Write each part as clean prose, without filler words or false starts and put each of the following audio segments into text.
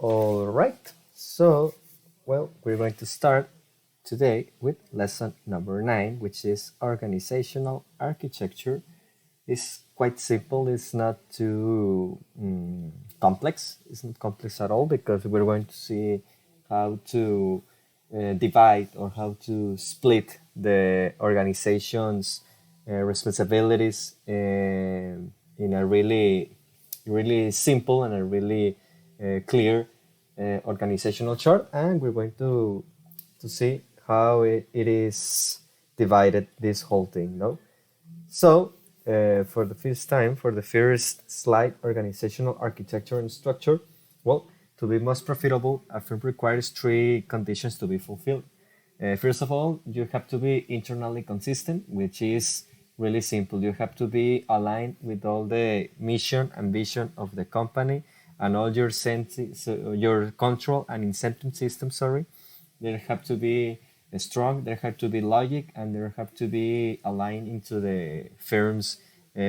All right. So, we're going to start today with lesson number 9, which is organizational architecture. It's quite simple. It's not too complex. It's not complex at all because we're going to see how to divide or how to split the organization's responsibilities in a really simple and a really clear organizational chart, and we're going to see how it is divided, this whole thing. No, so for the first time, for the first slide, organizational architecture and structure. Well, to be most profitable, a firm requires three conditions to be fulfilled. First of all, you have to be internally consistent, which is really simple. You have to be aligned with all the mission and vision of the company and all your your control and incentive system. Sorry, there have to be strong. There have to be logic, and there have to be aligned into the firm's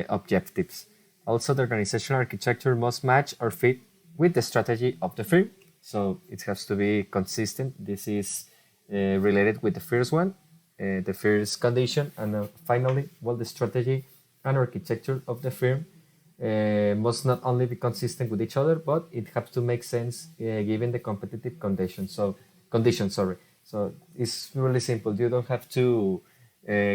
objectives. Also, the organizational architecture must match or fit with the strategy of the firm. So it has to be consistent. This is related with the first one, the first condition, and finally, well, the strategy and architecture of the firm must not only be consistent with each other, but it has to make sense given the competitive conditions. Sorry. So it's really simple. You don't have to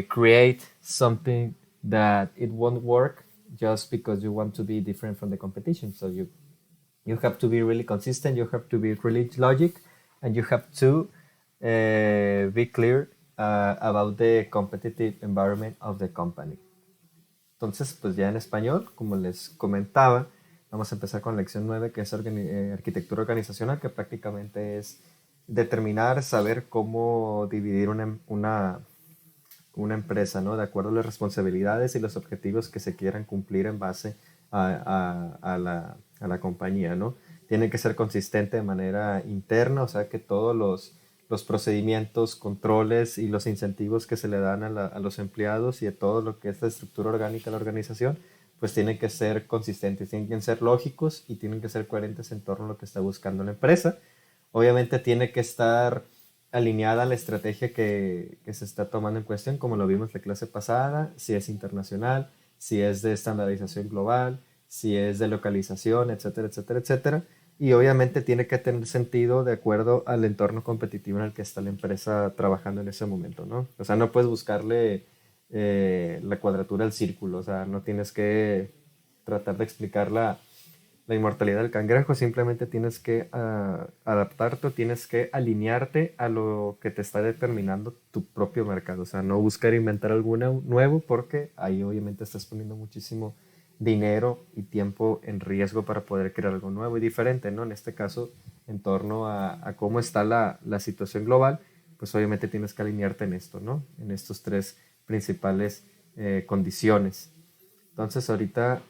create something that it won't work just because you want to be different from the competition. So you have to be really consistent. You have to be really logic, and you have to be clear about the competitive environment of the company. Entonces, pues ya en español, como les comentaba, vamos a empezar con la lección 9, que es arquitectura organizacional, que prácticamente es determinar, saber cómo dividir una empresa, ¿no? De acuerdo a las responsabilidades y los objetivos que se quieran cumplir en base a la compañía, ¿no? Tiene que ser consistente de manera interna, o sea que todos los procedimientos, controles y los incentivos que se le dan a los empleados y a todo lo que es la estructura orgánica de la organización, pues tienen que ser consistentes, tienen que ser lógicos y tienen que ser coherentes en torno a lo que está buscando la empresa. Obviamente tiene que estar alineada a la estrategia que se está tomando en cuestión, como lo vimos en la clase pasada, si es internacional, si es de estandarización global, si es de localización, etcétera, etcétera, etcétera. Y obviamente tiene que tener sentido de acuerdo al entorno competitivo en el que está la empresa trabajando en ese momento, ¿no? O sea, no puedes buscarle la cuadratura al círculo, o sea, no tienes que tratar de explicar la inmortalidad del cangrejo, simplemente tienes que adaptarte o tienes que alinearte a lo que te está determinando tu propio mercado. O sea, no buscar inventar algo nuevo porque ahí obviamente estás poniendo muchísimo dinero y tiempo en riesgo para poder crear algo nuevo y diferente, ¿no? En este caso, en torno a cómo está la situación global, pues obviamente tienes que alinearte en esto, ¿no? En estos tres principales condiciones. Entonces ahorita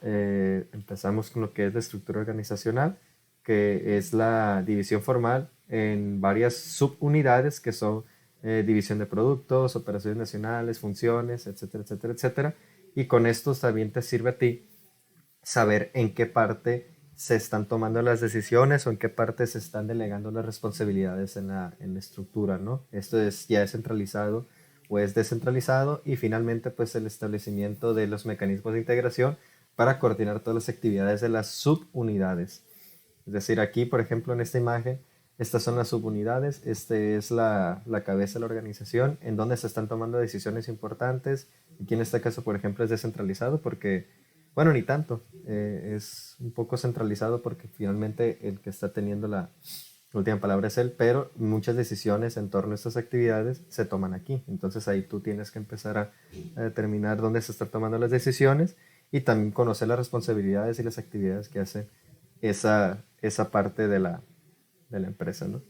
empezamos con lo que es la estructura organizacional, que es la división formal en varias subunidades que son división de productos, operaciones nacionales, funciones, etcétera, etcétera, etcétera. Y con esto también te sirve a ti saber en qué parte se están tomando las decisiones o en qué parte se están delegando las responsabilidades en la estructura, ¿no? Esto es ya es centralizado o es descentralizado y finalmente pues el establecimiento de los mecanismos de integración para coordinar todas las actividades de las subunidades. Es decir, aquí, por ejemplo, en esta imagen, estas son las subunidades, este es la cabeza de la organización, en donde se están tomando decisiones importantes. Aquí en este caso, por ejemplo, es descentralizado porque, bueno, ni tanto, es un poco centralizado porque finalmente el que está teniendo la última palabra es él, pero muchas decisiones en torno a estas actividades se toman aquí. Entonces ahí tú tienes que empezar a determinar dónde se están tomando las decisiones y también conocer las responsabilidades y las actividades que hace esa parte de la empresa, ¿no?